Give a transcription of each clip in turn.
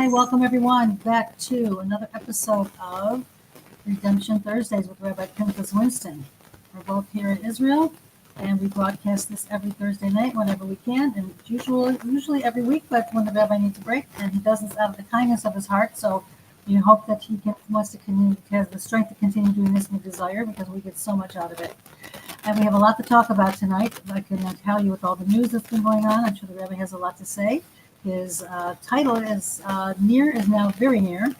Hi, welcome everyone back to another episode of Redemption Thursdays with Rabbi Pinchas Winston. We're both here in Israel, and we broadcast this every Thursday night whenever we can, and usually every week, but when the rabbi needs a break, and he does this out of the kindness of his heart. So we hope that he wants to continue, has the strength to continue doing this and the desire, because we get so much out of it. And we have a lot to talk about tonight. I can tell you with all the news that's been going on. I'm sure the rabbi has a lot to say. His title is Near is Now Very Near.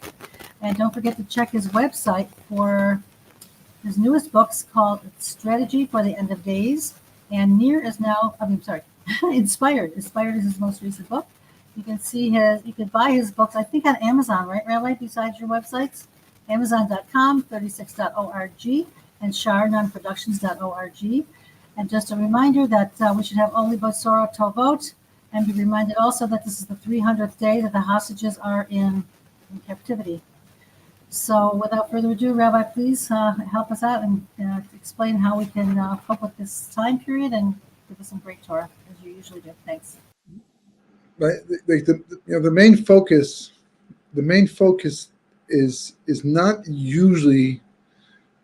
And don't forget to check his website for his newest books called Strategy for the End of Days. And Inspired. Inspired is his most recent book. You can buy his books, I think, on Amazon, right, Rabbi, besides your websites? Amazon.com, 36.org, and sharnonproductions.org. And just a reminder that we should have only Bosora Tovot, and be reminded also that this is the 300th day that the hostages are in captivity. So without further ado, Rabbi, please help us out and explain how we can cope with this time period and give us some great Torah, as you usually do. Thanks. Right, the main focus is not usually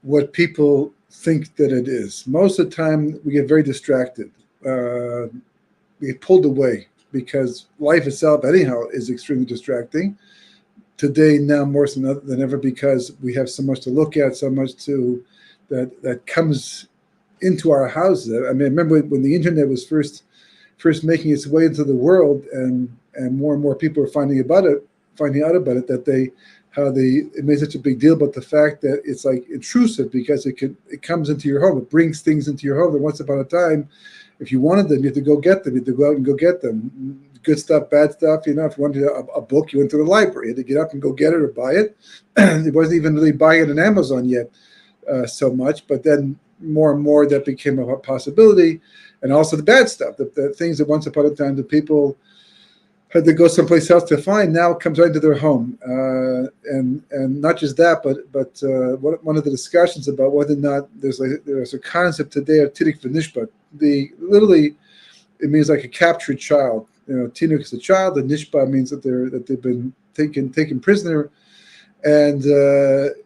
what people think that it is. Most of the time, we get very distracted. We get pulled away because life itself, anyhow, is extremely distracting. Today, now more so than ever, because we have so much to look at, so much that comes into our houses. I mean, I remember when the internet was first making its way into the world, and more people were finding out about it, that it made such a big deal about the fact that it's like intrusive because it comes into your home, it brings things into your home. And once upon a time, if you wanted them, you had to go get them. You had to go out and go get them. Good stuff, bad stuff. If you wanted a book, you went to the library. You had to get up and go get it or buy it. It wasn't even really buying it on Amazon yet so much. But then more and more that became a possibility. And also the bad stuff, the things that once upon a time the people had to go someplace else to find, now it comes right into their home. And not just that, but one of the discussions about whether or not there's a concept today of tinik v'nishpat. Literally, it means like a captured child. Tinuk is a child, and nishpa means that they've been taken prisoner, and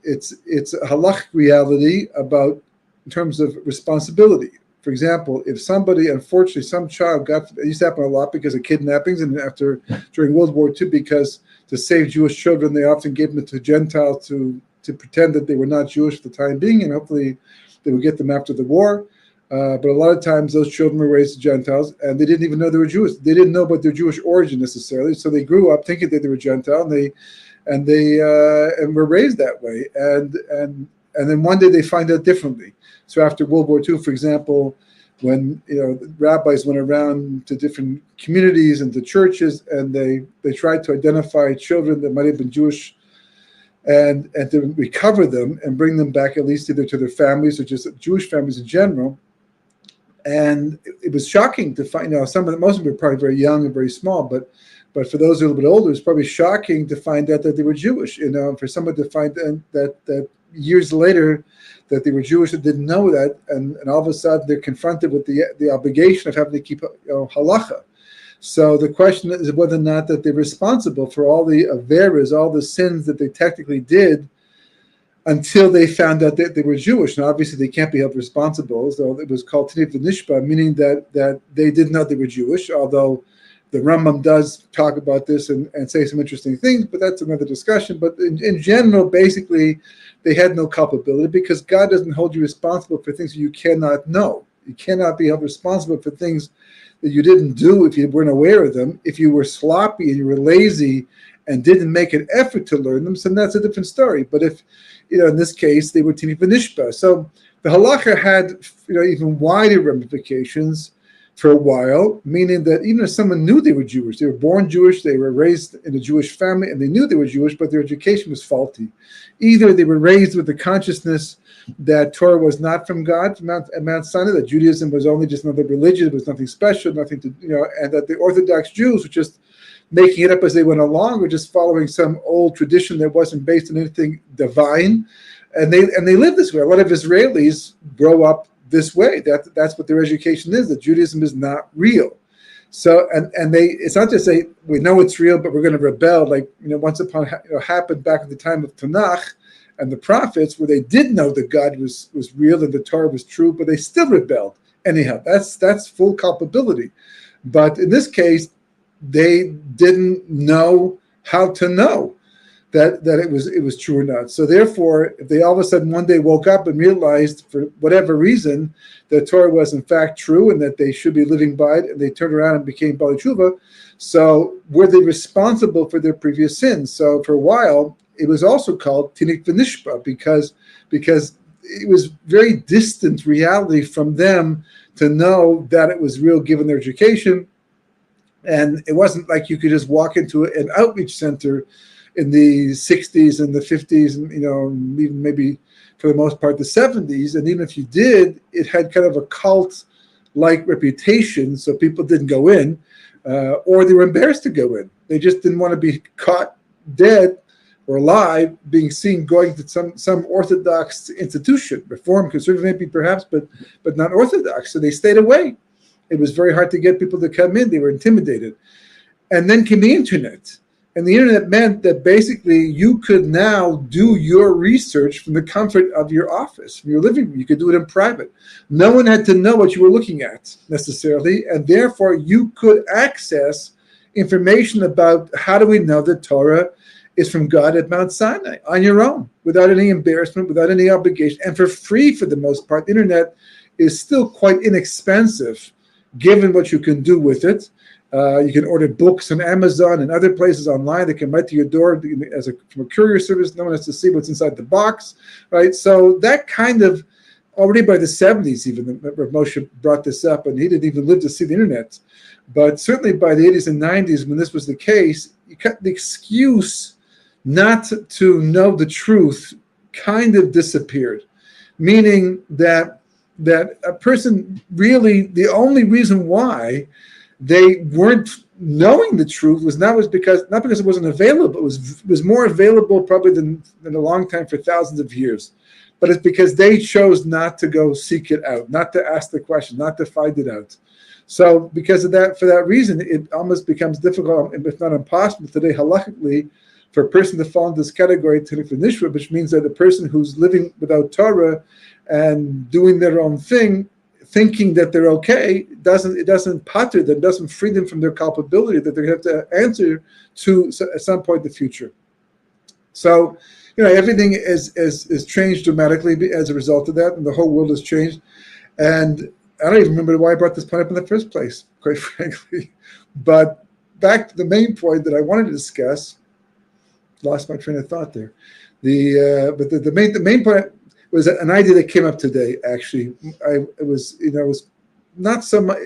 it's a halachic reality about in terms of responsibility. For example, if somebody, unfortunately, some child it used to happen a lot because of kidnappings, and during World War II, because to save Jewish children, they often gave them to Gentiles to pretend that they were not Jewish for the time being, and hopefully they would get them after the war. But a lot of times those children were raised as Gentiles, and they didn't even know they were Jewish. They didn't know about their Jewish origin necessarily, so they grew up thinking that they were Gentile, and were raised that way. And then one day they find out differently. So after World War II, for example, when rabbis went around to different communities and to churches, and they tried to identify children that might have been Jewish, and to recover them and bring them back at least either to their families or just Jewish families in general. And it was shocking to find, most of them were probably very young and very small, but for those who are a little bit older, it's probably shocking to find out that they were Jewish. For someone to find that years later that they were Jewish and didn't know that, and all of a sudden they're confronted with the obligation of having to keep halacha. So the question is whether or not that they're responsible for all the averas, all the sins that they technically did, until they found out that they were Jewish. Now, obviously, they can't be held responsible. So it was called Tinif V'Nishpa, meaning that they didn't know they were Jewish, although the Rambam does talk about this and say some interesting things, but that's another discussion. But in general, basically, they had no culpability because God doesn't hold you responsible for things you cannot know. You cannot be held responsible for things that you didn't do if you weren't aware of them. If you were sloppy and you were lazy and didn't make an effort to learn them, so that's a different story. But if, in this case, they were Tinif V'Nishpa. So the halacha had, even wider ramifications for a while, meaning that even if someone knew they were Jewish, they were born Jewish, they were raised in a Jewish family, and they knew they were Jewish, but their education was faulty. Either they were raised with the consciousness that Torah was not from God at Mount Sinai, that Judaism was only just another religion, it was nothing special, nothing to, and that the Orthodox Jews were just making it up as they went along, or just following some old tradition that wasn't based on anything divine, and they live this way. A lot of Israelis grow up this way. That's what their education is. That Judaism is not real. So and they, it's not just say we know it's real, but we're going to rebel. Like once upon happened back at the time of Tanakh and the prophets, where they did know that God was real and the Torah was true, but they still rebelled. Anyhow, that's full culpability. But in this case, they didn't know how to know that it was true or not. So therefore, if they all of a sudden one day woke up and realized for whatever reason that Torah was in fact true and that they should be living by it, and they turned around and became Bali Tshuva, so were they responsible for their previous sins? So for a while, it was also called Tinik V'Nishba because it was very distant reality from them to know that it was real given their education. And it wasn't like you could just walk into an outreach center in the 60s and the 50s and even maybe for the most part the 70s, and even if you did, it had kind of a cult-like reputation, so people didn't go in, or they were embarrassed to go in. They just didn't want to be caught dead or alive being seen going to some Orthodox institution, Reform, conservative maybe perhaps, but not Orthodox, so they stayed away. It was very hard to get people to come in. They were intimidated. And then came the internet. And the internet meant that basically you could now do your research from the comfort of your office, from your living room. You could do it in private. No one had to know what you were looking at necessarily, and therefore you could access information about how do we know that Torah is from God at Mount Sinai on your own, without any embarrassment, without any obligation, and for free for the most part. The internet is still quite inexpensive given what you can do with it. You can order books on Amazon and other places online that come right to your door from a courier service. No one has to see what's inside the box, right? So that kind of, already by the 70s even, Rav Moshe brought this up, and he didn't even live to see the internet. But certainly by the 80s and 90s, when this was the case, the excuse not to know the truth kind of disappeared, meaning that a person really, the only reason why they weren't knowing the truth was not because it wasn't available. It was more available probably than a long time for thousands of years, but it's because they chose not to go seek it out, not to ask the question, not to find it out. So because of that, for that reason, it almost becomes difficult, if not impossible today halakhically, for a person to fall into this category, Tinik V'Nishba, which means that a person who's living without Torah and doing their own thing, thinking that they're okay, it doesn't pater them, doesn't free them from their culpability that they have to answer to at some point in the future. So, everything is changed dramatically as a result of that, and the whole world has changed. And I don't even remember why I brought this point up in the first place, quite frankly. But back to the main point that I wanted to discuss. Lost my train of thought there. The main point was an idea that came up today. Actually, it was not so much.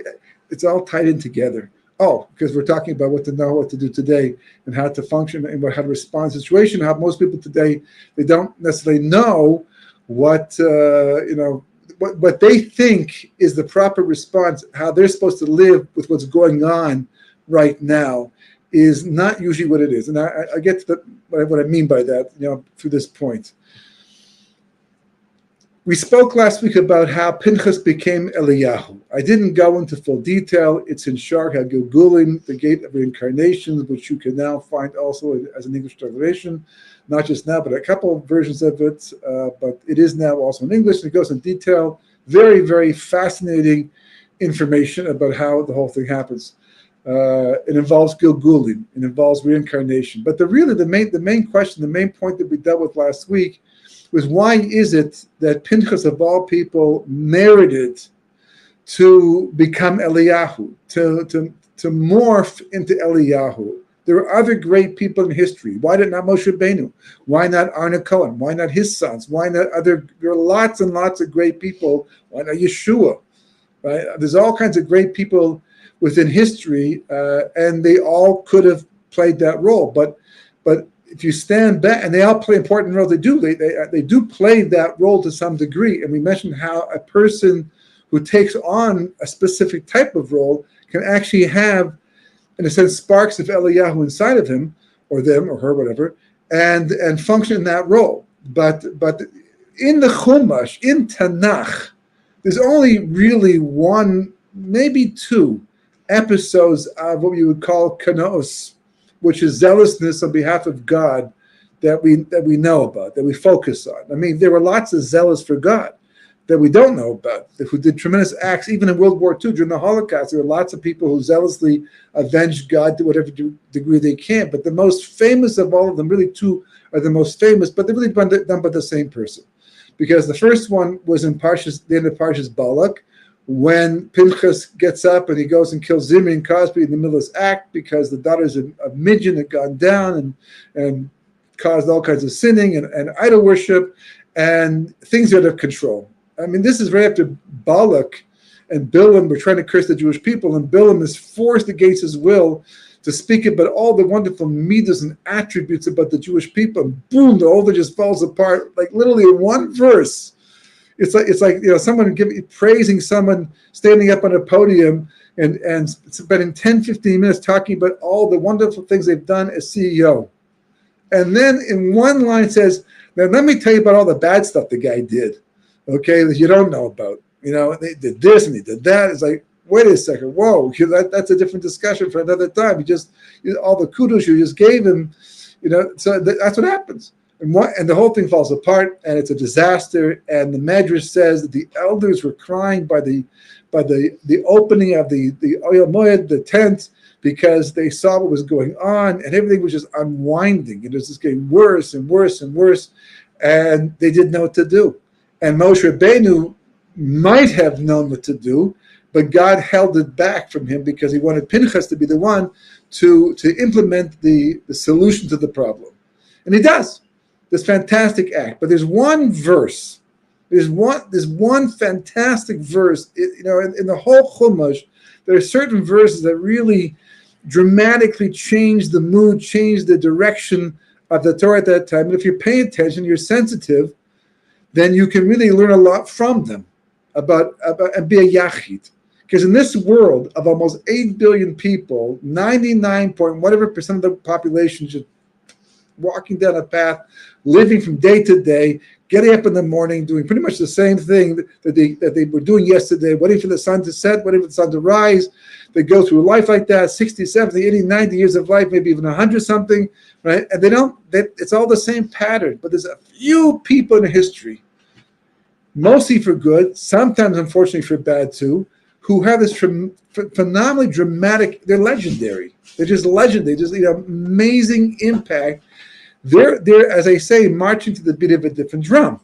It's all tied in together. Oh, because we're talking about what to know, what to do today, and how to function, and how to respond to the situation. How most people today, they don't necessarily know what what they think is the proper response. How they're supposed to live with what's going on right now is not usually what it is. And I get to what I mean by that, through this point. We spoke last week about how Pinchas became Eliyahu. I didn't go into full detail. It's in Shar HaGilgulim, the Gate of Reincarnation, which you can now find also as an English translation, not just now, but a couple of versions of it. But it is now also in English. It goes in detail. Very, very fascinating information about how the whole thing happens. It involves Gilgulim. It involves reincarnation. But the main question, the main point that we dealt with last week was, why is it that Pinchas, of all people, merited to become Eliyahu, to morph into Eliyahu? There are other great people in history. Why did not Moshe Rabbeinu? Why not Arna Cohen? Why not his sons? Why not other? There are lots and lots of great people. Why not Yeshua? Right? There's all kinds of great people within history, and they all could have played that role. But if you stand back, and they all play important roles, they do play that role to some degree. And we mentioned how a person who takes on a specific type of role can actually have, in a sense, sparks of Eliyahu inside of him, or them, or her, whatever, and function in that role. But in the Chumash, in Tanakh, there's only really one, maybe two, episodes of what we would call kanos, which is zealousness on behalf of God that we know about, that we focus on. I mean, there were lots of zealous for God that we don't know about, who did tremendous acts, even in World War II, during the Holocaust. There were lots of people who zealously avenged God to whatever degree they can. But the most famous of all of them, really two are the most famous, but they're really done by the same person. Because the first one was in the end of Parshas Balak, when Pinchas gets up and he goes and kills Zimri and Cosby in the middle of this act because the daughters of Midian had gone down and caused all kinds of sinning and idol worship, and things are out of control. I mean, this is right after Balak and Bilam were trying to curse the Jewish people, and Bilam is forced against his will to speak about all the wonderful midas and attributes about the Jewish people. And boom, the whole thing just falls apart, like literally in one verse. It's like someone praising someone standing up on a podium and spending 10, 15 minutes talking about all the wonderful things they've done as CEO. And then in one line says, now let me tell you about all the bad stuff the guy did, okay, that you don't know about. They did this and he did that. It's like, wait a second, whoa, that's a different discussion for another time. All the kudos you just gave him, so that's what happens. And the whole thing falls apart, and it's a disaster. And the Medrash says that the elders were crying by the opening of the Oyel Moed, the tent, because they saw what was going on, and everything was just unwinding. It was just getting worse and worse and worse, and they didn't know what to do. And Moshe Rabbeinu might have known what to do, but God held it back from him because he wanted Pinchas to be the one to implement the solution to the problem. And he does. This fantastic act. But there's one verse. There's one fantastic verse. In the whole Chumash, there are certain verses that really dramatically change the mood, change the direction of the Torah at that time. And if you're paying attention, you're sensitive, then you can really learn a lot from them about and be a yachid. Because in this world of almost 8 billion people, 99 point whatever percent of the population is just walking down a path, living from day to day, getting up in the morning, doing pretty much the same thing that they were doing yesterday, waiting for the sun to set, waiting for the sun to rise. They go through life like that, 60, 70, 80, 90 years of life, maybe even 100 something, right? And it's all the same pattern. But there's a few people in history, mostly for good, sometimes unfortunately for bad too, who have this phenomenally dramatic, they're legendary. They're just legendary, just amazing impact. They're, as I say, marching to the beat of a different drum.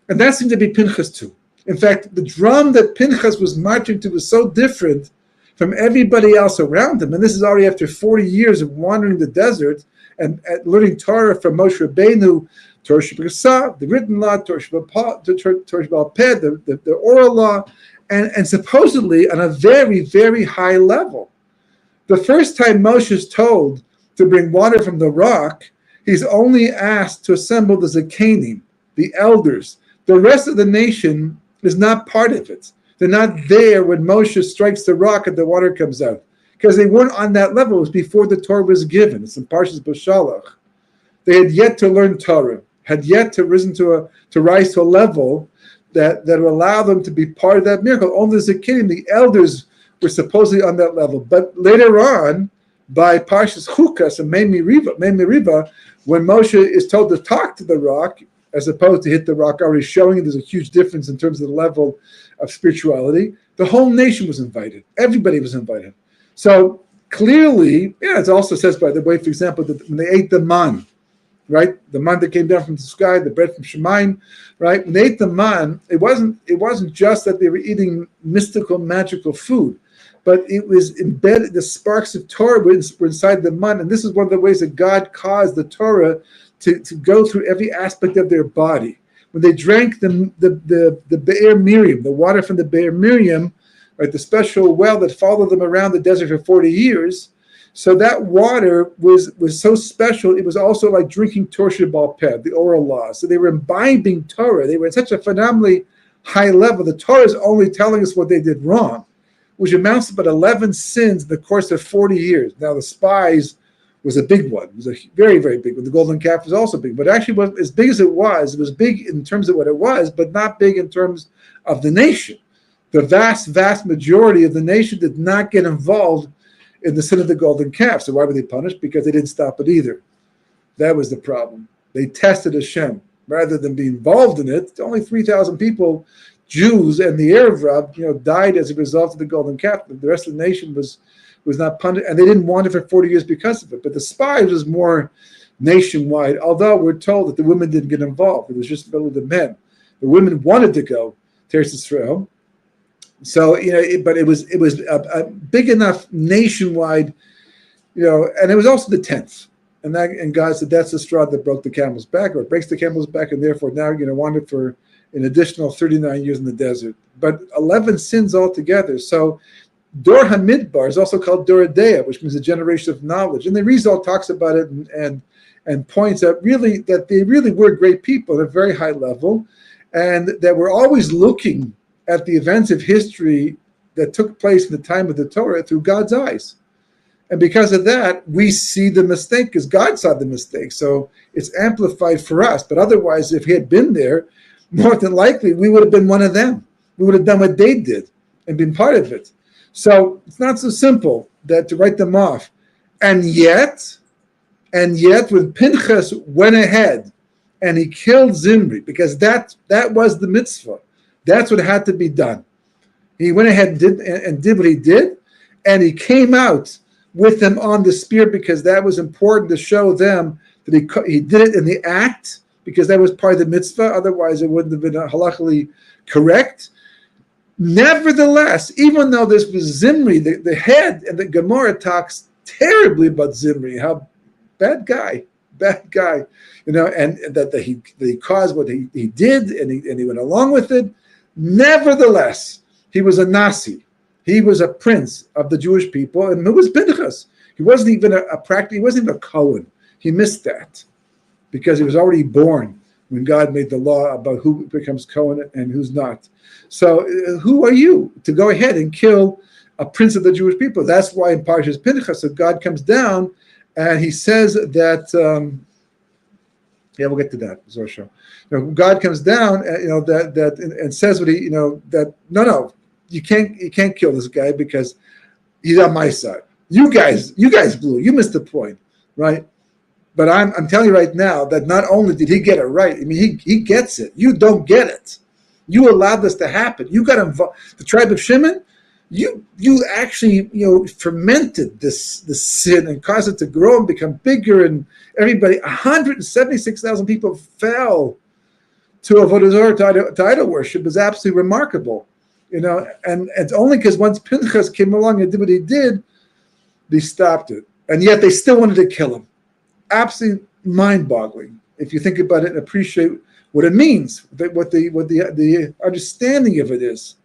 And that seemed to be Pinchas too. In fact, the drum that Pinchas was marching to was so different from everybody else around him. And this is already after 40 years of wandering the desert and learning Torah from Moshe Rabbeinu, Torah Sheb'Kasah, the written law, Torah Sheb'al Peh, the oral law, and supposedly on a very, very high level. The first time Moshe is told to bring water from the rock, he's only asked to assemble the Zakenim, the elders. The rest of the nation is not part of it. They're not there when Moshe strikes the rock and the water comes out, because they weren't on that level. It was before the Torah was given. It's in Parshas B'Shalach. They had yet to learn Torah, had yet to rise to a level that would allow them to be part of that miracle. Only the Zakenim, the elders, were supposedly on that level. But later on, by Parshas Chukas and Mei Meriva, when Moshe is told to talk to the rock, as opposed to hit the rock, already showing there's a huge difference in terms of the level of spirituality, the whole nation was invited. Everybody was invited. So clearly, it also says, by the way, for example, that when they ate the man, right, the man that came down from the sky, the bread from Shemaim, right, when they ate the man, it wasn't just that they were eating mystical, magical food, but it was embedded, the sparks of Torah were inside the man. And this is one of the ways that God caused the Torah to go through every aspect of their body. When they drank the Be'er Miriam, the water from the Be'er Miriam, right, the special well that followed them around the desert for 40 years, so that water was so special, it was also like drinking Torah Sheb'al Peh, the oral law. So they were imbibing Torah. They were at such a phenomenally high level. The Torah is only telling us what they did wrong, which amounts to about 11 sins in the course of 40 years. Now, the spies was a big one. It was a very, very big one. The golden calf was also big, but actually was as big as it was big in terms of what it was, but not big in terms of the nation. The vast majority of the nation did not get involved in the sin of the golden calf. So why were they punished? Because they didn't stop it either. That was the problem. They tested Hashem rather than be involved in it. Only 3,000 people, Jews and the Erev, died as a result of the golden calf. The rest of the nation was not punished, and they didn't want it for 40 years because of it. But the spies was more nationwide. Although we're told that the women didn't get involved, it was just about the men. The women wanted to go to Eretz Yisrael. So but it was a big enough nationwide, and it was also the 10th, and God said that's the straw that broke the camel's back, or it breaks the camel's back, and therefore now you're going to wander for an additional 39 years in the desert. But 11 sins altogether. So Dor HaMidbar is also called Dor Adea, which means a generation of knowledge, and the Rizal talks about it and points out that they really were great people at a very high level, and that we're always looking at the events of history that took place in the time of the Torah through God's eyes. And because of that, we see the mistake because God saw the mistake. So it's amplified for us. But otherwise, if he had been there, more than likely, we would have been one of them. We would have done what they did and been part of it. So it's not so simple that to write them off. And yet, when Pinchas went ahead and he killed Zimri, because that was the mitzvah, that's what had to be done. He went ahead and did what he did, and he came out with them on the spear because that was important to show them that he did it in the act, because that was part of the mitzvah. Otherwise, it wouldn't have been halachically correct. Nevertheless, even though this was Zimri, the head, and the Gemara talks terribly about Zimri, how bad guy, and that he caused what he did, and he went along with it. Nevertheless, he was a Nasi. He was a prince of the Jewish people, and who was Pinchas? He wasn't even he wasn't even a Cohen. He missed that because he was already born when God made the law about who becomes Cohen and who's not. So, who are you to go ahead and kill a prince of the Jewish people? That's why in Parshas Pinchas, so God comes down and he says that. We'll get to that. God comes down, and says what that no, you can't kill this guy because he's on my side. You guys blew. You missed the point, right? But I'm telling you right now that not only did he get it right, I mean he gets it. You don't get it. You allowed this to happen. You got involved. The tribe of Shimon, you actually fermented this sin and caused it to grow and become bigger, and everybody, 176,000 people fell to avodah zarah, to idol worship. Is absolutely remarkable, and it's only because once Pinchas came along and did what he did, they stopped it, and yet they still wanted to kill him. Absolutely mind-boggling if you think about it and appreciate what it means, what the understanding of it is.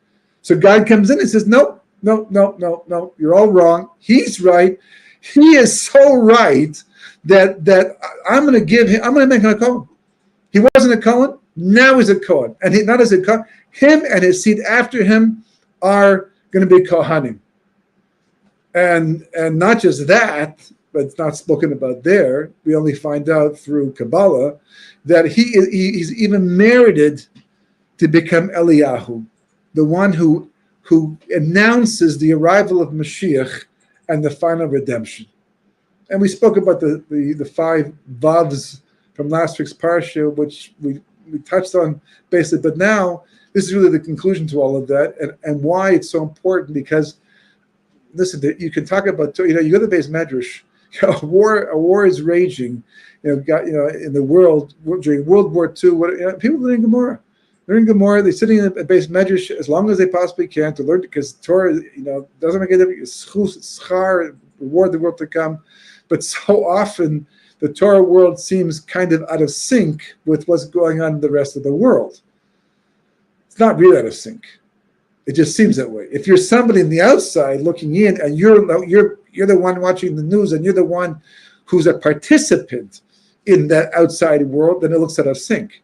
So God comes in and says, no, you're all wrong. He's right. He is so right that I'm going to make him a Kohen. He wasn't a Kohen, now he's a Kohen. And not as a Kohen, him and his seed after him are going to be Kohanim. And not just that, but it's not spoken about there. We only find out through Kabbalah that he's even merited to become Eliyahu, the one who announces the arrival of Mashiach and the final redemption. And we spoke about the 5 vavs from last week's parsha, which we touched on basically. But now this is really the conclusion to all of that, and why it's so important. Because listen, you can talk about you go to the Beis Medrash. A war is raging. In the world during World War II. People learn Gemara. They're sitting in a Beis Medrash as long as they possibly can to learn, because Torah, doesn't make a difference. It's schar, reward the world to come. But so often the Torah world seems kind of out of sync with what's going on in the rest of the world. It's not really out of sync. It just seems that way. If you're somebody on the outside looking in, and you're the one watching the news, and you're the one who's a participant in that outside world, then it looks out of sync.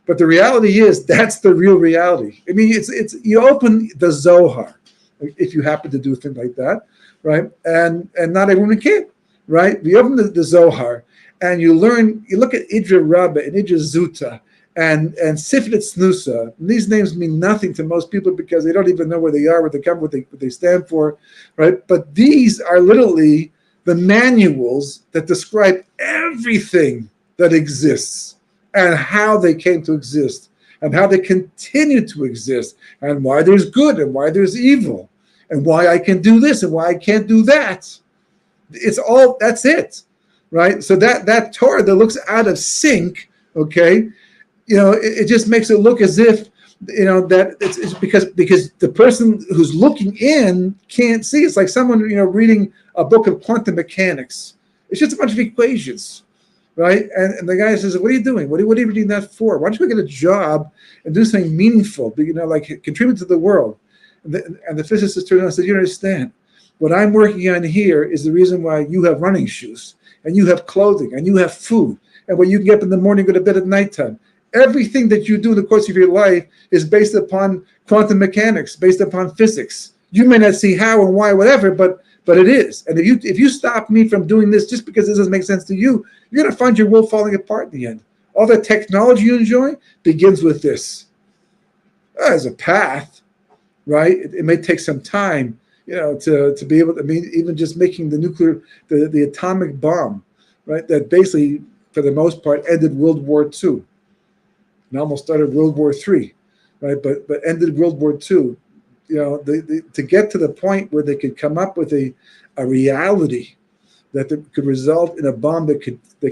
But the reality is that's the real reality. I mean, it's you open the Zohar, if you happen to do a thing like that, right? And not everyone can, right? You open the Zohar and you look at Idra Rabbah and Idra Zuta and Sifrit Snusa. These names mean nothing to most people because they don't even know where they are, what they come, what they stand for, right? But these are literally the manuals that describe everything that exists and how they came to exist and how they continue to exist and why there's good and why there's evil and why I can do this and why I can't do that. It's all, that's it, right? So that Torah that looks out of sync, okay, it just makes it look as if, that it's because the person who's looking in can't see. It's like someone, reading a book of quantum mechanics. It's just a bunch of equations, right? And the guy says, what are you doing? What are you reading that for? Why don't you go get a job and do something meaningful, like contribute to the world? And the physicist turned around and said, you understand, what I'm working on here is the reason why you have running shoes and you have clothing and you have food and when you get up in the morning, go to bed at nighttime. Everything that you do in the course of your life is based upon quantum mechanics, based upon physics. You may not see how and why, whatever, but it is. And if you stop me from doing this just because this doesn't make sense to you, you're going to find your world falling apart in the end. All the technology you enjoy begins with this. As a path, right? It may take some time, to be able to, even just making the atomic bomb, right? That basically, for the most part, ended World War II. And almost started World War III, right? But ended World War II. To get to the point where they could come up with a reality that could result in a bomb that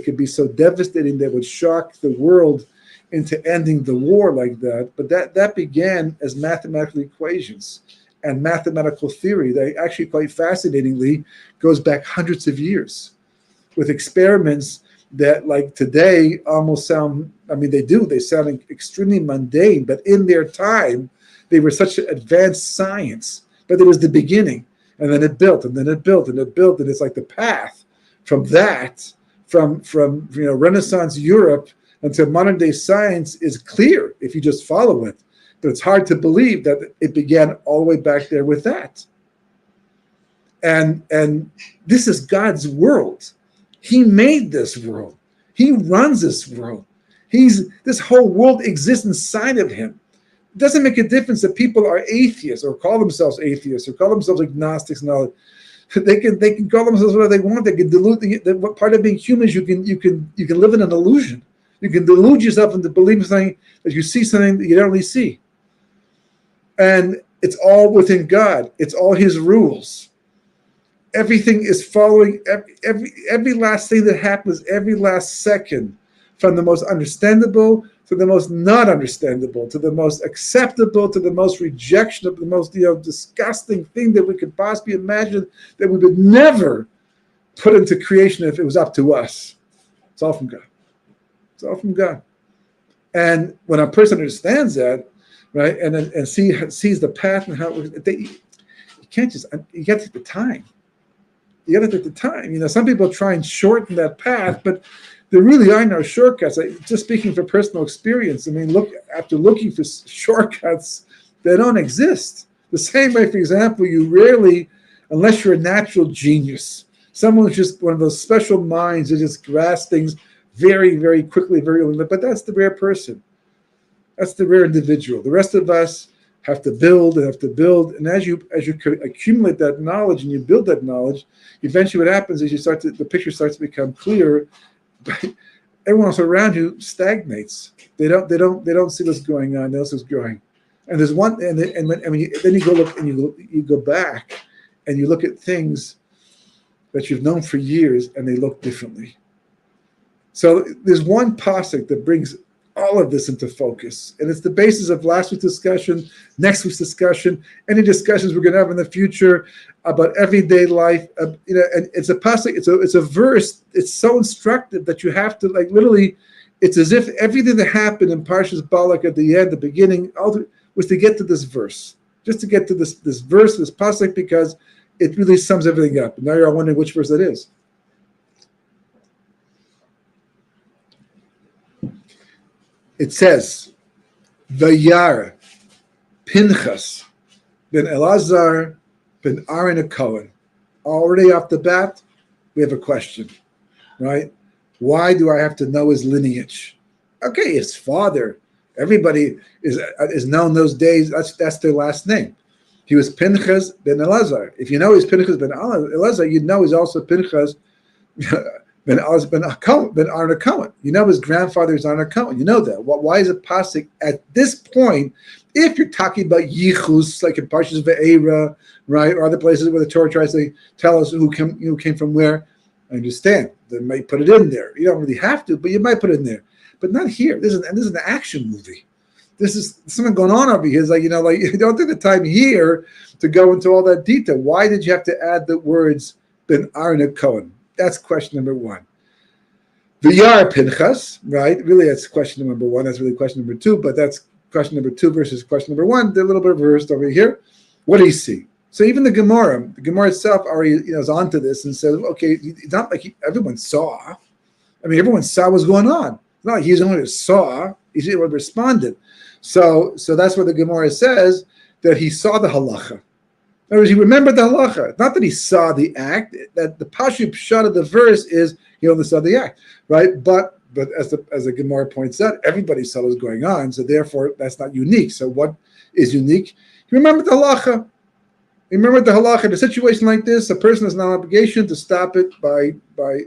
could be so devastating that would shock the world into ending the war like that. But that began as mathematical equations and mathematical theory that actually quite fascinatingly goes back hundreds of years with experiments that like today almost sound, they sound extremely mundane, but in their time, they were such an advanced science, but it was the beginning, and then it built, and then it built, and it built, and it's like the path from Renaissance Europe until modern day science is clear if you just follow it, but it's hard to believe that it began all the way back there with that. And this is God's world. He made this world. He runs this world. This whole world exists inside of him. It doesn't make a difference that people are atheists or call themselves atheists or call themselves agnostics and all that. They can call themselves whatever they want. They can delude. What part of being human is you can live in an illusion. You can delude yourself into believing something that you see something that you don't really see. And it's all within God. It's all his rules. Everything is following every last thing that happens, every last second, from the most understandable to the most not understandable, to the most acceptable, to the most rejection of the most disgusting thing that we could possibly imagine that we would never put into creation if it was up to us. It's all from God. It's all from God. And when a person understands that, right, and sees the path and how you can't just, you got to take the time. You got to take the time. Some people try and shorten that path, but there really are no shortcuts. Just speaking from personal experience, after looking for shortcuts, they don't exist. The same way, for example, you rarely, unless you're a natural genius, someone who's just one of those special minds that just grasp things very, very quickly, but that's the rare person. That's the rare individual. The rest of us have to build, and as you accumulate that knowledge and you build that knowledge, eventually what happens is the picture starts to become clearer, but everyone else around you stagnates. They don't see what's going on. They don't see what's growing. And there's one, then you go look and you go back and you look at things that you've known for years and they look differently. So there's one pasuk that brings all of this into focus, and it's the basis of last week's discussion, next week's discussion, any discussions we're going to have in the future about everyday life. And it's a pasuk, it's a verse. It's so instructive that you have to literally. It's as if everything that happened in Parshas Balak at the end, the beginning, was to get to this verse, just to get to this verse, this pasuk, because it really sums everything up. And now you're wondering which verse that is. It says, Vayar Pinchas ben Elazar ben Aaron Cohen. Already off the bat, we have a question, right? Why do I have to know his lineage? Okay, his father. Everybody is known those days. That's their last name. He was Pinchas ben Elazar. If you know he's Pinchas ben Elazar, you know he's also Pinchas ben Elazar ben Arna Cohen. You know his grandfather is Arna Cohen. You know that. Why is it pasuk at this point? If you're talking about yichus, like in Parshas Ve'era, right, or other places where the Torah tries to tell us who came from where, I understand they might put it in there. You don't really have to, but you might put it in there. But not here. This is an action movie. This is something going on over here. It's like, you don't take the time here to go into all that detail. Why did you have to add the words Ben Arna Cohen? That's question number one. V'yar Pinchas, right? Really, that's question number one. That's really question number two, but that's question number two versus question number one. They're a little bit reversed over here. What do you see? So even the Gemara itself already is onto this and says, okay, it's not like everyone saw. I mean, everyone saw what's going on. It's not like he's the one who saw. He's the one who responded. So that's what the Gemara says, that he saw the halacha. In other words, he remembered the halacha. Not that he saw the act. That the pashut pshat of the verse is he only saw the act, right? But as the Gemara points out, everybody saw what was going on, so therefore that's not unique. So what is unique? He remembered the halacha. He remembered the halacha. In a situation like this, a person has an obligation to stop it by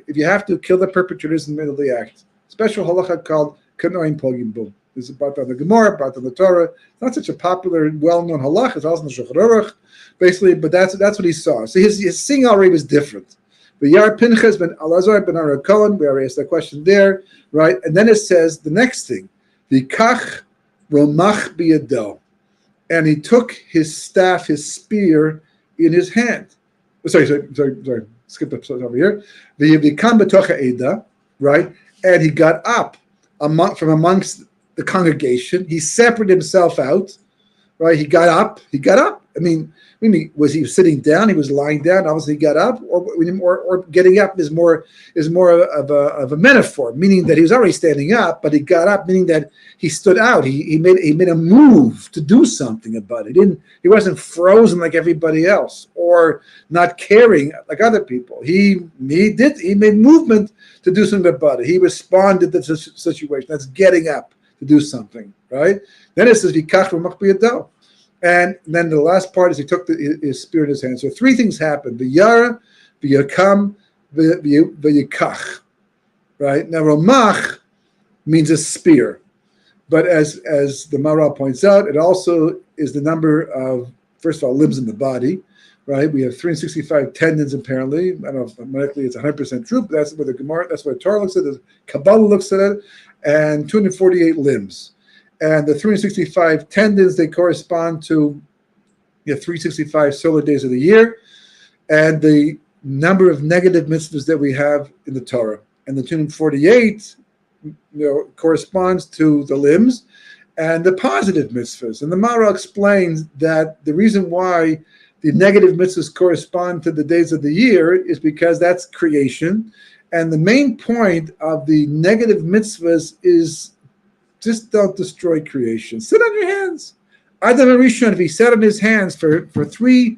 if you have to, kill the perpetrators in the middle of the act. Special halacha called kanoim pogim bum. This is brought down the Gemara, brought down the Torah. It's not such a popular, well-known halacha. It's also in the Shulchan Aruch, basically. But that's what he saw. So his seeing already was different. The Yar Pinchas ben Elazar ben Arna Cohen. We already asked that question there, right? And then it says the next thing: V'kach romach biyado, and he took his staff, his spear, in his hand. Sorry. Skip up over here. V'yikam b'tocha eda, right? And he got up from amongst the congregation. He separated himself out, right? He got up. I mean, was he sitting down? He was lying down. Obviously, he got up, or getting up is more of a metaphor, meaning that he was already standing up, but he got up, meaning that he stood out. He made a move to do something about it. He wasn't frozen like everybody else, or not caring like other people. He made movement to do something about it. He responded to the situation. That's getting up to do something, right? Then it says v'kach romach biyado. And then the last part is he took his spear in his hand. So three things happened: v'yara, v'yakam, v'yikach. Right now, romach means a spear, but as the Maharal points out, it also is the number of, first of all, limbs in the body. Right, we have 365 tendons apparently. I don't know if medically it's 100% true, but that's what the Gemara, that's what the Torah looks at. The Kabbalah looks at it, and 248 limbs. And the 365 tendons, they correspond to 365 solar days of the year, and the number of negative mitzvahs that we have in the Torah. And the 248 corresponds to the limbs and the positive mitzvahs. And the Maharal explains that the reason why the negative mitzvahs correspond to the days of the year is because that's creation. And the main point of the negative mitzvahs is just don't destroy creation. Sit on your hands. Adam HaRishon, if he sat on his hands for 3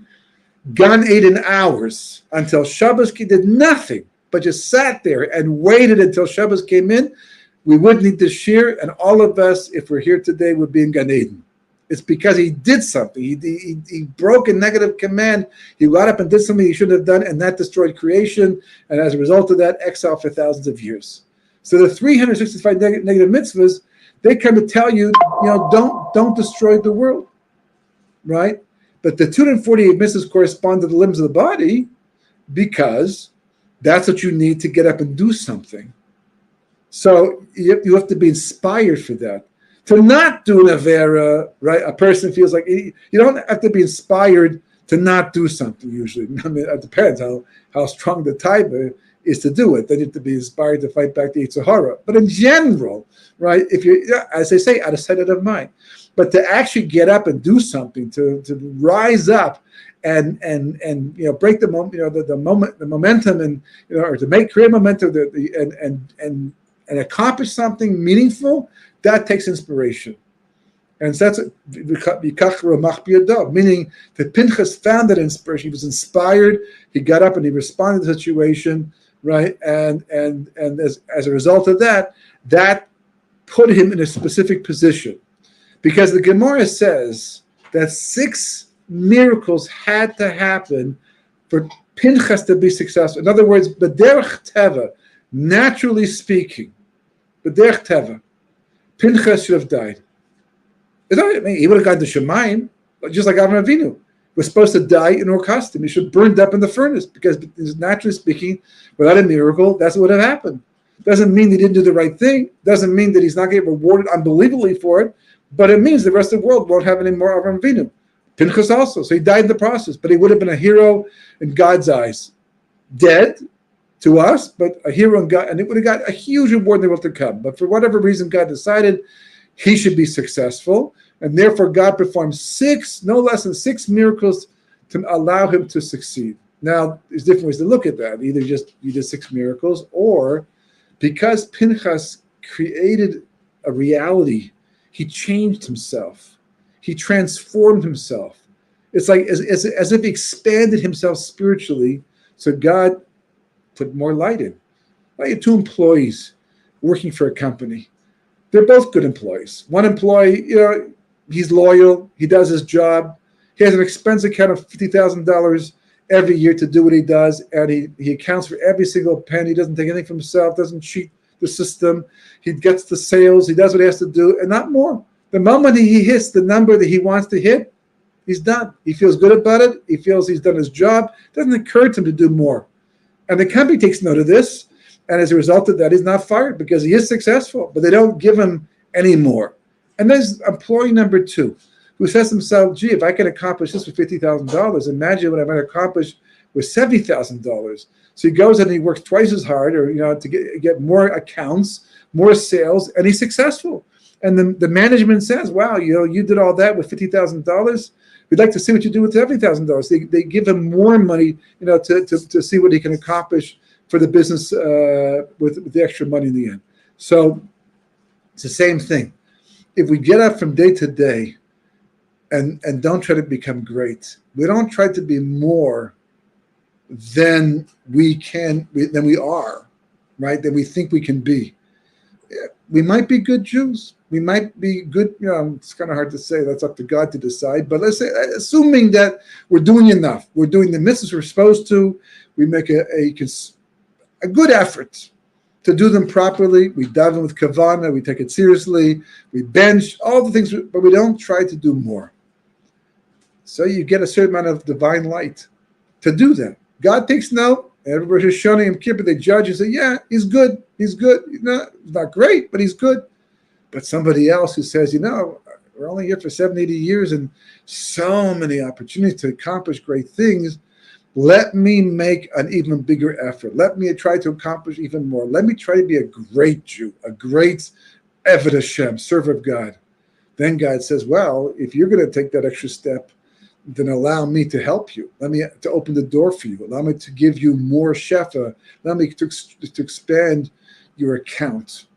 Gan Eden hours until Shabbos, he did nothing, but just sat there and waited until Shabbos came in, we would need to share, and all of us, if we're here today, would be in Gan Eden. It's because he did something. He broke a negative command. He got up and did something he shouldn't have done, and that destroyed creation. And as a result of that, exile for thousands of years. So the 365 negative mitzvahs, they come to tell you, don't destroy the world, right? But the 248 mitzvahs correspond to the limbs of the body because that's what you need to get up and do something. So you have to be inspired for that. To not do an avera, right? A person feels like you don't have to be inspired to not do something. Usually, I mean, it depends how strong the taiba is to do it. Then you have to be inspired to fight back the Yetzer Hara. But in general, right? If you, as they say, out of sight, out of mind. But to actually get up and do something, to rise up and break the momentum, and or to create momentum, and accomplish something meaningful. That takes inspiration. And so that's meaning that Pinchas found that inspiration. He was inspired. He got up and he responded to the situation, right? And as a result of that put him in a specific position. Because the Gemara says that 6 miracles had to happen for Pinchas to be successful. In other words, b'derech teva, naturally speaking, b'derech teva, Pinchas should have died. He would have gone to Shemayim, just like Avraham Avinu was supposed to die in Ur Kasdim. He should have burned up in the furnace, because naturally speaking, without a miracle, that's what would have happened. Doesn't mean he didn't do the right thing. Doesn't mean that he's not getting rewarded unbelievably for it. But it means the rest of the world won't have any more Avraham Avinu. Pinchas also. So he died in the process. But he would have been a hero in God's eyes. Dead to us, but a hero in God. And it would have got a huge reward in the world to come. But for whatever reason, God decided he should be successful. And therefore, God performed 6, no less than 6 miracles to allow him to succeed. Now, there's different ways to look at that. Either just you did 6 miracles, or because Pinchas created a reality, he changed himself. He transformed himself. It's like as if he expanded himself spiritually, so God put more light in. I had 2 employees working for a company. They're both good employees. One employee, he's loyal. He does his job. He has an expense account of $50,000 every year to do what he does, and he accounts for every single penny. He doesn't take anything for himself, doesn't cheat the system. He gets the sales. He does what he has to do, and not more. The moment he hits the number that he wants to hit, he's done. He feels good about it. He feels he's done his job. It doesn't occur to him to do more. And the company takes note of this, and as a result of that, he's not fired because he is successful, but they don't give him any more. And there's employee number 2 who says to himself, gee, if I can accomplish this with $50,000, imagine what I might accomplish with $70,000. So he goes and he works twice as hard, or to get more accounts, more sales, and he's successful. And the management says, wow, you did all that with $50,000. We'd like to see what you do with $70,000. They give him more money, to see what he can accomplish for the business with the extra money in the end. So it's the same thing. If we get up from day to day and don't try to become great, we don't try to be more than we are, right? Than we think we can be. We might be good Jews. We might be good, it's kind of hard to say. That's up to God to decide. But let's say, assuming that we're doing enough, we're doing the mitzvahs we're supposed to, we make a good effort to do them properly. We daven with kavana, we take it seriously, we bench, all the things, but we don't try to do more. So you get a certain amount of divine light to do that. God takes note. Everybody who's showing him Kippur, they judge and say, yeah, he's good. He's good. He's not great, but he's good. But somebody else who says, we're only here for 70, 80 years and so many opportunities to accomplish great things. Let me make an even bigger effort. Let me try to accomplish even more. Let me try to be a great Jew, a great Eved Hashem, servant of God. Then God says, well, if you're going to take that extra step, then allow me to help you. Let me to open the door for you. Allow me to give you more shefa. Allow me to expand your account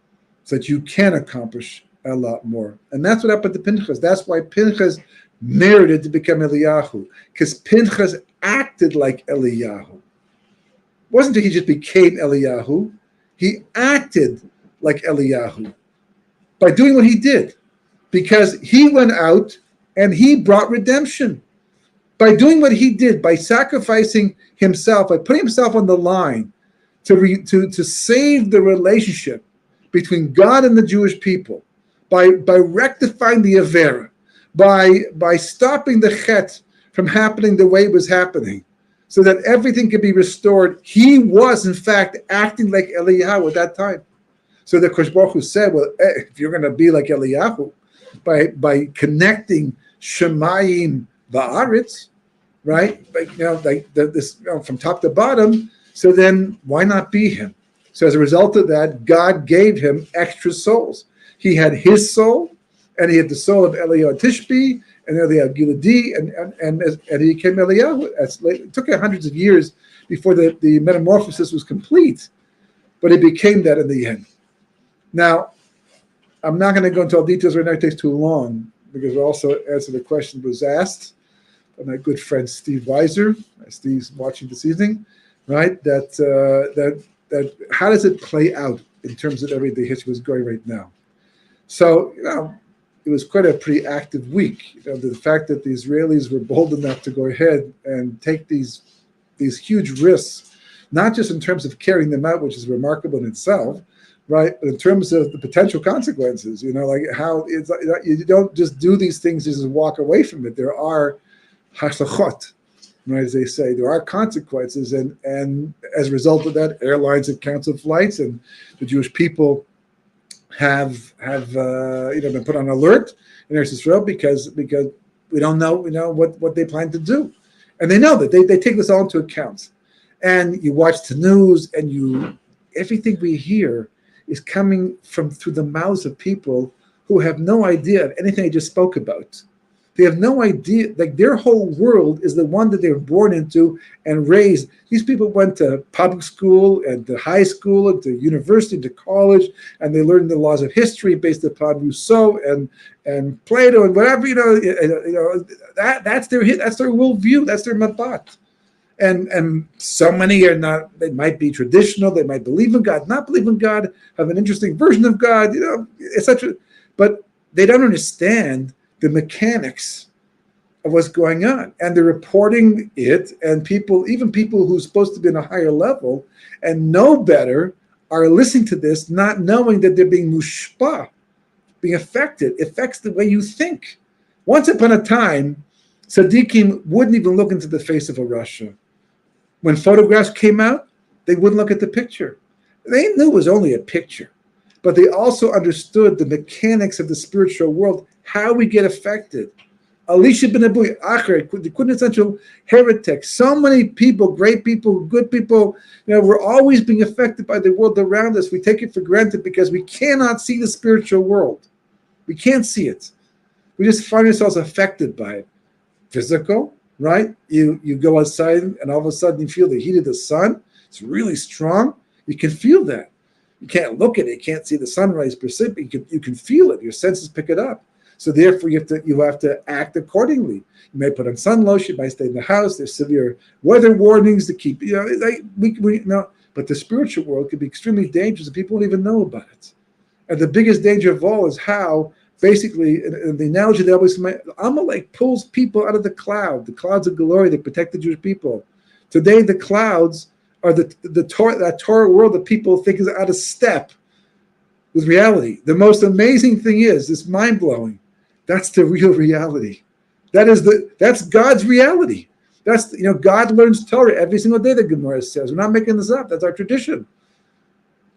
so that you can accomplish a lot more. And that's what happened to Pinchas. That's why Pinchas merited to become Eliyahu, because Pinchas acted like Eliyahu. It wasn't that he just became Eliyahu. He acted like Eliyahu by doing what he did, because he went out and he brought redemption. By doing what he did, by sacrificing himself, by putting himself on the line to save the relationship between God and the Jewish people, by rectifying the Avera, by stopping the Chet from happening the way it was happening, so that everything could be restored, he was, in fact, acting like Eliyahu at that time. So the Kosh Baruch Hu said, well, if you're going to be like Eliyahu, by connecting Shemayim Va'aretz, right? From top to bottom. So then, why not be him? So as a result of that, God gave him extra souls. He had his soul, and he had the soul of Eliyahu Tishbi and Eliyahu Giladi, and he became Eliyahu. It took hundreds of years before the metamorphosis was complete, but it became that in the end. Now, I'm not going to go into all details right now. It takes too long, because we'll also answer the question that was asked by my good friend Steve Weiser. Steve's watching this evening, right? That how does it play out in terms of everyday history was going right now? So, it was quite a pretty active week. The fact that the Israelis were bold enough to go ahead and take these huge risks, not just in terms of carrying them out, which is remarkable in itself, right? But in terms of the potential consequences, like how you don't just do these things just walk away from it. There are hashachot, right? As they say, there are consequences, and as a result of that, airlines have canceled flights, and the Jewish people have been put on alert in Eretz Yisrael because we don't know what they plan to do, and they know that they take this all into account. And you watch the news, and everything we hear is coming through the mouths of people who have no idea of anything I just spoke about. They have no idea, like their whole world is the one that they were born into and raised. These people went to public school and to high school and to university, to college, and they learned the laws of history based upon Rousseau and Plato and whatever, that's their worldview, that's their mabat. And so many are not, they might be traditional, they might believe in God, not believe in God, have an interesting version of God, etc. But they don't understand the mechanics of what's going on. And they're reporting it, and even people who's supposed to be in a higher level and know better are listening to this, not knowing that they're being mushpa, being affected. It affects the way you think. Once upon a time, tzaddikim wouldn't even look into the face of a Russia. When photographs came out, they wouldn't look at the picture. They knew it was only a picture, but they also understood the mechanics of the spiritual world, how we get affected. Elisha ben Abu Acher, the quintessential heretic. So many people, great people, good people, we're always being affected by the world around us. We take it for granted because we cannot see the spiritual world. We can't see it. We just find ourselves affected by it. Physical, right? You go outside and all of a sudden you feel the heat of the sun. It's really strong. You can feel that. You can't look at it. You can't see the sunrise per se, but you can feel it. Your senses pick it up. So therefore, you have to act accordingly. You may put on sun lotion. You might stay in the house. There's severe weather warnings to keep. But the spiritual world can be extremely dangerous, and people don't even know about it. And the biggest danger of all is how, basically, in the analogy that always, Amalek pulls people out of the clouds of glory that protect the Jewish people. Today, the clouds are that Torah world that people think is out of step with reality. The most amazing thing is, it's mind-blowing. That's the real reality. That's God's reality. That's, God learns Torah every single day, the Gemara says. We're not making this up. That's our tradition.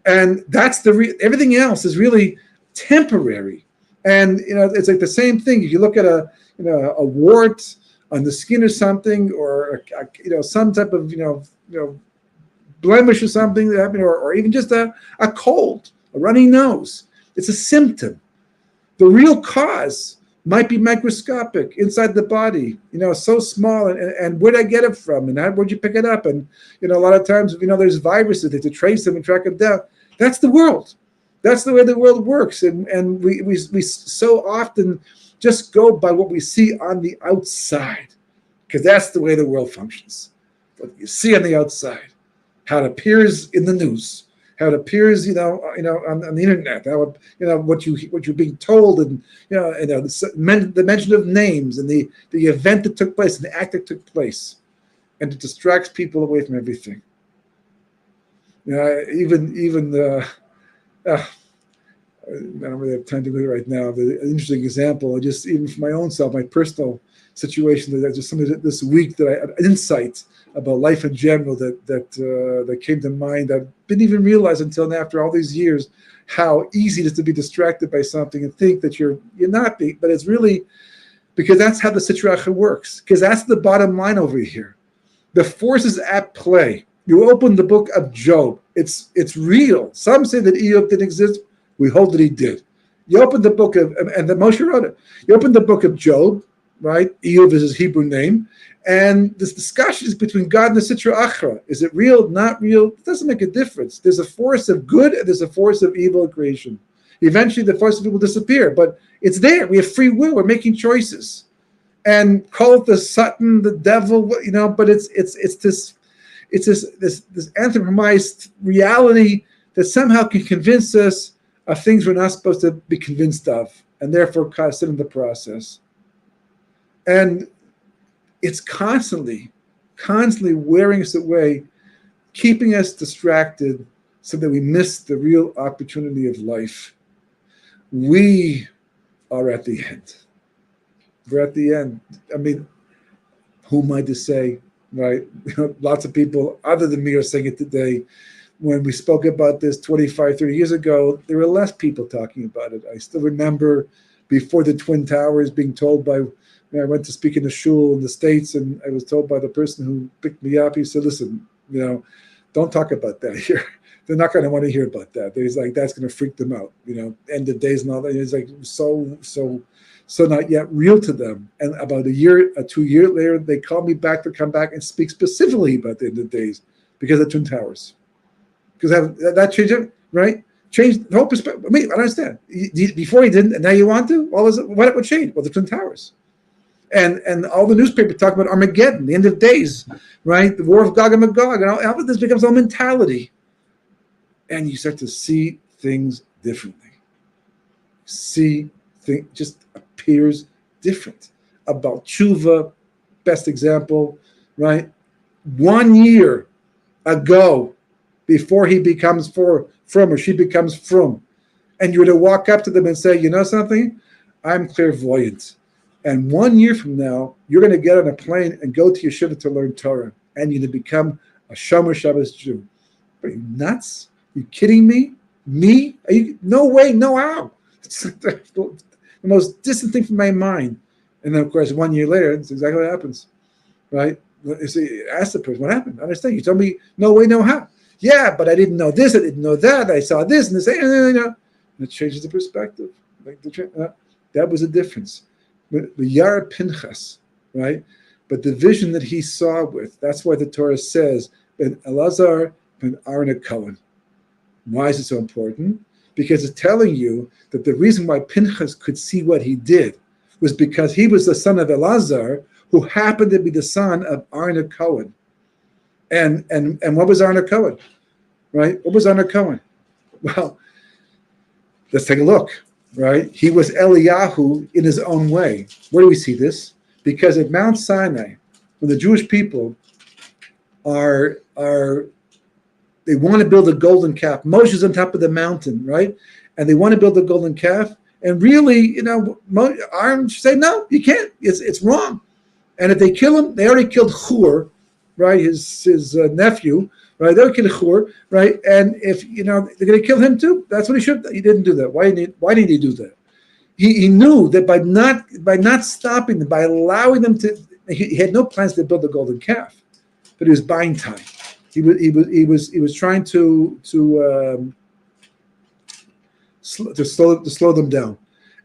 And that's everything else is really temporary. And, it's like the same thing. If you look at a wart on the skin or something, or, some type of, blemish or something that happened, or even just a cold, a runny nose. It's a symptom. The real cause might be microscopic inside the body, so small. And where'd I get it from? And where'd you pick it up? And, a lot of times, there's viruses, they have to trace them and track them down. That's the world. That's the way the world works. And we so often just go by what we see on the outside, because that's the way the world functions. What you see on the outside, how it appears in the news, how it appears, on the internet, how what you're being told, and the mention of names and the event that took place and the act that took place, and it distracts people away from everything. I don't really have time to do it right now. But an interesting example, just even for my own self, my personal situation, that just something this week that I had an insight about life in general that came to mind. I didn't even realize until now, after all these years, how easy it is to be distracted by something and think that you're not being, but it's really because that's how the Sitra Achra works. Because that's the bottom line over here. The force is at play. You open the book of Job. It's real. Some say that Eob didn't exist. We hold that he did. You open the book of, and the Moshe wrote it. You open the book of Job, right? Eob is his Hebrew name. And this discussion is between God and the Sitra Achra. Is it real, not real? It doesn't make a difference. There's a force of good and there's a force of evil in creation. Eventually the force of evil will disappear, but it's there. We have free will. We're making choices. And call it the Satan, the devil, but it's this anthropomized reality that somehow can convince us of things we're not supposed to be convinced of, and therefore cause it in the process. And it's constantly wearing us away, keeping us distracted so that we miss the real opportunity of life. We are at the end. We're at the end. I mean, who am I to say, right? Lots of people other than me are saying it today. When we spoke about this 25, 30 years ago, there were less people talking about it. I still remember before the Twin Towers being told by, I went to speak in a shul in the States, and I was told by the person who picked me up, he said, listen, don't talk about that here. They're not going to want to hear about that. He's like, that's going to freak them out, end of days and all that. It's like so not yet real to them. And about 2 years later, they called me back to come back and speak specifically about the end of days because of Twin Towers. Because that changed it, right? Changed the whole perspective. I mean, I don't understand. Before he didn't, and now you want to? What would change? Well, the Twin Towers. And all the newspapers talk about Armageddon, the end of days, right? The war of Gog and Magog, and all this becomes all mentality. And you start to see things differently. Just appears different. About tshuva, best example, right? 1 year ago, before he becomes from or she becomes from, and you were to walk up to them and say, you know something? I'm clairvoyant. And 1 year from now, you're going to get on a plane and go to yeshiva to learn Torah, and you're going to become a Shomer Shabbos Jew. Are you nuts? Are you kidding me? Me? No way, no how. It's the most distant thing from my mind. And then, of course, 1 year later, it's exactly what happens, right? You see, ask the person, what happened? I understand. You told me no way, no how. Yeah, but I didn't know this, I didn't know that. I saw this and this. And it changes the perspective. That was a difference. The Rabbi Pinchas, right? But the vision that he saw that's why the Torah says, Ben Elazar, Ben Aaron Cohen. Why is it so important? Because it's telling you that the reason why Pinchas could see what he did was because he was the son of Elazar, who happened to be the son of Aaron Cohen. And what was Aaron Cohen? Right? What was Aaron Cohen? Well, let's take a look. Right? He was Eliyahu in his own way. Where do we see this? Because at Mount Sinai, when the Jewish people they want to build a golden calf. Moshe's on top of the mountain, right? And they want to build a golden calf. And really, Aaron should say, no, you can't. It's wrong. And if they kill him, they already killed Hur, right? His nephew, right? They already killed Hur, right? And if they're going to kill him too, that's what he should. He didn't do that. Why didn't he do that? He knew that by not stopping them, by allowing them to, he had no plans to build a golden calf, but he was buying time. He was trying to slow them down,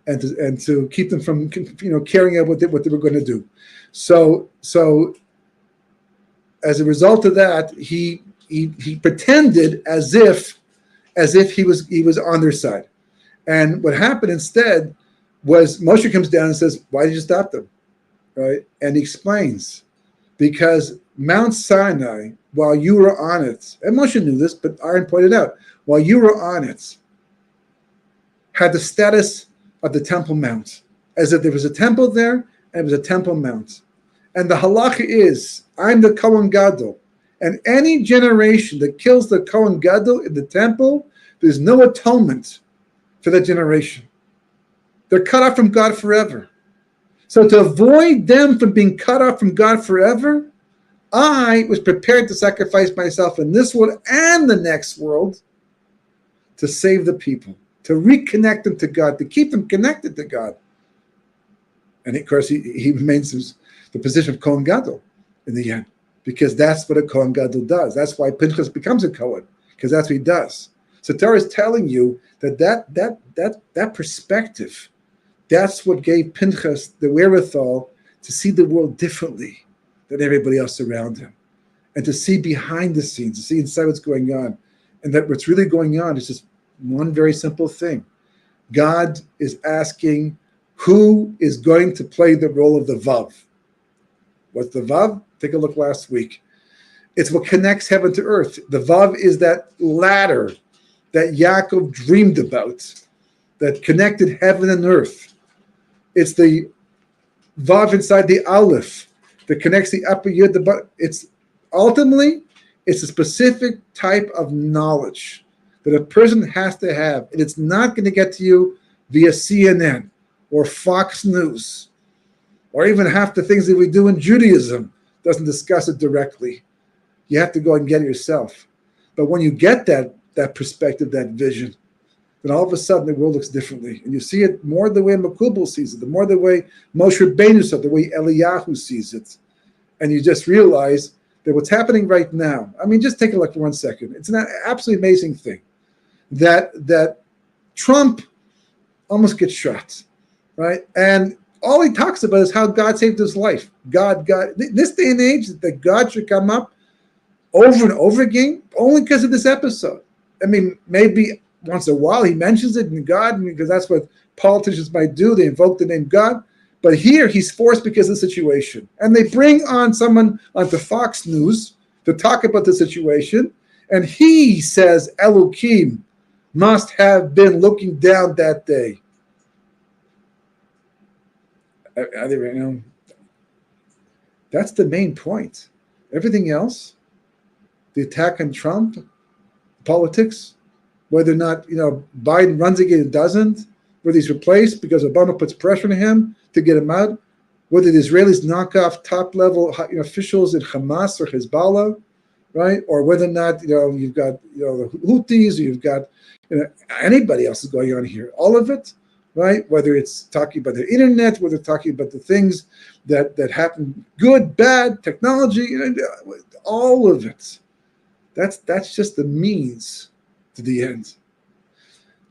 and to keep them from carrying out what they were going to do. So as a result of that, he pretended as if he was on their side. And what happened instead was Moshe comes down and says, "Why did you stop them?" Right? And he explains, because Mount Sinai, while you were on it, and Moshe knew this, but Aaron pointed out, while you were on it, had the status of the Temple Mount, as if there was a temple there and it was a Temple Mount. And the halacha is, I'm the Kohen Gadol, and any generation that kills the Kohen Gadol in the temple, there's no atonement for that generation. They're cut off from God forever. So to avoid them from being cut off from God forever, I was prepared to sacrifice myself in this world and the next world to save the people, to reconnect them to God, to keep them connected to God. And of course, he remains the position of Kohen Gadol in the end, because that's what a Kohen Gadol does. That's why Pinchas becomes a Kohen, because that's what he does. So Torah is telling you that perspective, that's what gave Pinchas the wherewithal to see the world differently than everybody else around him, and to see behind the scenes, to see inside what's going on, and that what's really going on is just one very simple thing. God is asking who is going to play the role of the Vav. What's the Vav? Take a look last week. It's what connects heaven to earth. The Vav is that ladder that Yaakov dreamed about, that connected heaven and earth. It's the Vav inside the Aleph that connects the upper Yud, the but. It's ultimately, it's a specific type of knowledge that a person has to have, and it's not going to get to you via CNN or Fox News, or even half the things that we do in Judaism doesn't discuss it directly. You have to go and get it yourself. But when you get that perspective, that vision, then all of a sudden the world looks differently. And you see it more the way Makubal sees it, the more the way Moshe Rabbeinu saw it, the way Eliyahu sees it. And you just realize that what's happening right now, I mean, just take a look for 1 second. It's an absolutely amazing thing that Trump almost gets shot, right? And all he talks about is how God saved his life. God, this day and age, that God should come up over and over again, only because of this episode. I mean, maybe once in a while he mentions it in God, because that's what politicians might do. They invoke the name God. But here he's forced because of the situation. And they bring on someone onto Fox News to talk about the situation. And he says Elohim must have been looking down that day. That's the main point. Everything else, the attack on Trump, politics, whether or not Biden runs again and doesn't, whether he's replaced because Obama puts pressure on him to get him out, whether the Israelis knock off top-level officials in Hamas or Hezbollah, right? Or whether or not you've got the Houthis, or you've got anybody else is going on here. All of it, right? Whether it's talking about the internet, whether talking about the things that happen, good, bad, technology, all of it. That's just the means to the end.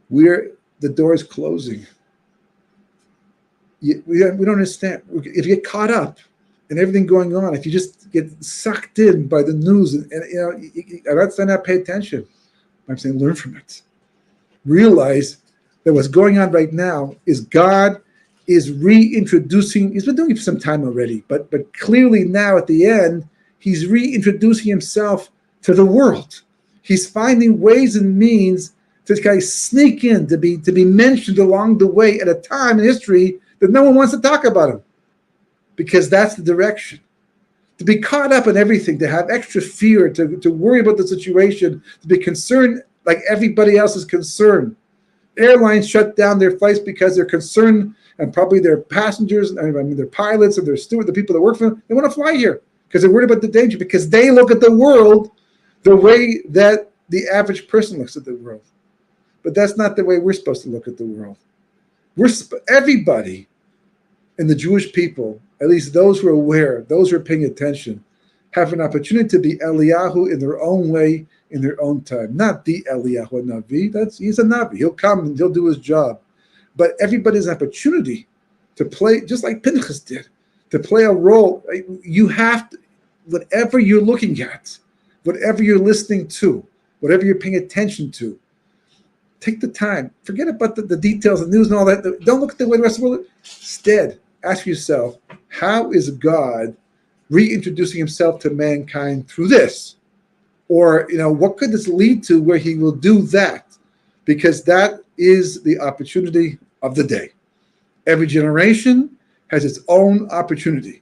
The door is closing. We don't understand. If you get caught up in everything going on, if you just get sucked in by the news, and I'm not saying not pay attention. I'm saying learn from it. Realize that what's going on right now is God is reintroducing. He's been doing it for some time already, but clearly now at the end, he's reintroducing himself to the world. He's finding ways and means to kind of sneak in, to be mentioned along the way at a time in history that no one wants to talk about him, because that's the direction. To be caught up in everything, to have extra fear, to worry about the situation, to be concerned like everybody else is concerned. Airlines shut down their flights because they're concerned, and probably their passengers, their pilots or their steward, the people that work for them, they want to fly here because they're worried about the danger, because they look at the world the way that the average person looks at the world. But that's not the way we're supposed to look at the world. Everybody in the Jewish people, at least those who are aware, those who are paying attention, have an opportunity to be Eliyahu in their own way, in their own time. Not the Eliyahu Navi. He's a Navi. He'll come and he'll do his job. But everybody has an opportunity to play, just like Pinchas did, to play a role. You have to, whatever you're looking at, whatever you're listening to, whatever you're paying attention to, take the time. Forget about the details, the news and all that. Don't look at the way the rest of the world. Instead, ask yourself, how is God reintroducing himself to mankind through this? Or, what could this lead to where he will do that? Because that is the opportunity of the day. Every generation has its own opportunity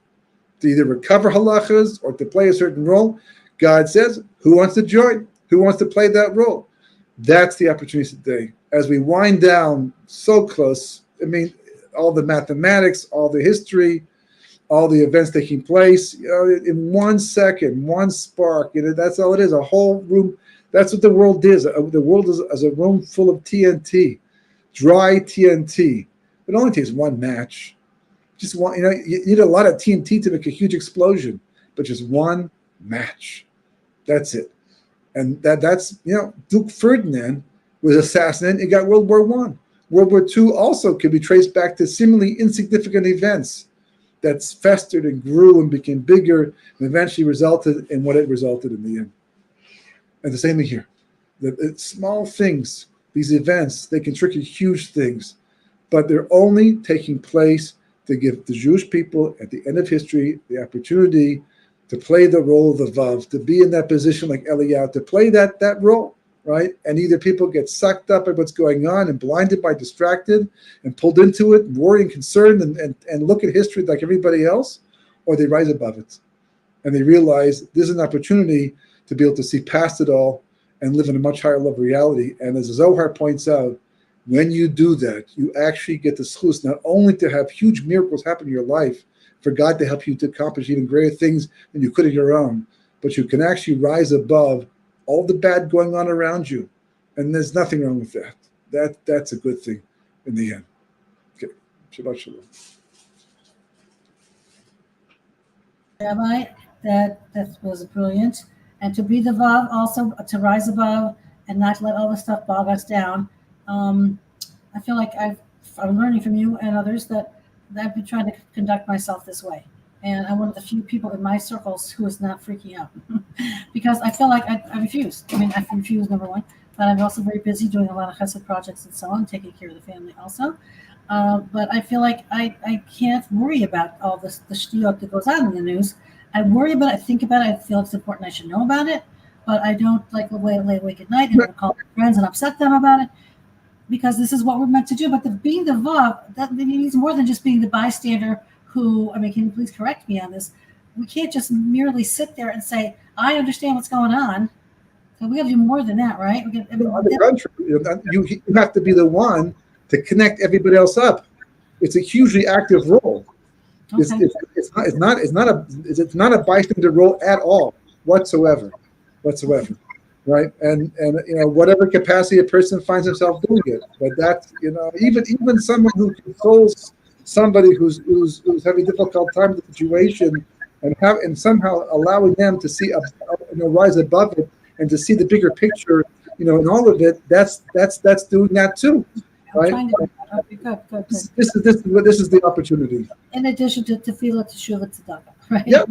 to either recover halachas or to play a certain role. God says, who wants to join? Who wants to play that role? That's the opportunity today. As we wind down so close, all the mathematics, all the history, all the events taking place, in 1 second, one spark, that's all it is, a whole room. That's what the world is. The world is a room full of TNT, dry TNT. It only takes one match. Just one, you need a lot of TNT to make a huge explosion, but just one match. That's it. And that's Duke Ferdinand was assassinated. You got World War I. World War II also can be traced back to seemingly insignificant events that's festered and grew and became bigger and eventually resulted in what it resulted in the end. And the same thing here. The small things, these events, they can trigger huge things, but they're only taking place to give the Jewish people at the end of history the opportunity to play the role of the Vav, to be in that position like Eliyahu, to play that role. right? And either people get sucked up by what's going on and blinded by distracted and pulled into it, worried and concerned and look at history like everybody else, or they rise above it. And they realize there's an opportunity to be able to see past it all and live in a much higher level of reality. And as Zohar points out, when you do that, you actually get the schus not only to have huge miracles happen in your life, for God to help you to accomplish even greater things than you could on your own, but you can actually rise above all the bad going on around you. And there's nothing wrong with that. That's a good thing in the end. Okay. Shabbat shalom. Rabbi, that was brilliant. And to be the Vav, also to rise above and not let all the stuff bog us down. I feel like I'm learning from you and others that I've been trying to conduct myself this way. And I'm one of the few people in my circles who is not freaking out because I feel like I refuse. I mean, I refuse, number one, but I'm also very busy doing a lot of chesed projects and so on, taking care of the family also. But I feel like I can't worry about all the shtiot that goes on in the news. I worry about it, I think about it, I feel it's important I should know about it, but I don't like lay awake at night and call my friends and upset them about it because this is what we're meant to do. But being the Vav, that means more than just being the bystander who, I mean, can you please correct me on this? We can't just merely sit there and say, I understand what's going on. So we got to do more than that, right? On the contrary, you have to be the one to connect everybody else up. It's a hugely active role. Okay. It's not a bystander role at all whatsoever, right? And whatever capacity a person finds himself doing it, but that's even someone who consoles somebody who's having a difficult time with the situation and somehow allowing them to see rise above it and to see the bigger picture, in all of it. That's doing that too. Right? Okay, good. This is the opportunity. In addition to tefillah, teshuvah, tzedakah, right? Yeah.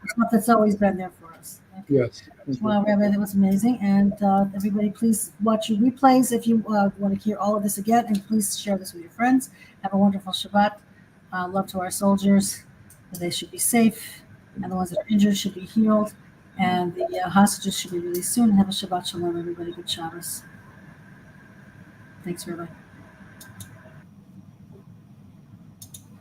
Stuff that's always been there for us. Okay. Yes. Wow, Rabbi, that was amazing. And everybody, please watch your replays if you want to hear all of this again. And please share this with your friends. Have a wonderful Shabbat. Love to our soldiers. They should be safe. And the ones that are injured should be healed. And the hostages should be released soon. Have a Shabbat Shalom, everybody. Good Shabbos. Thanks, Rabbi.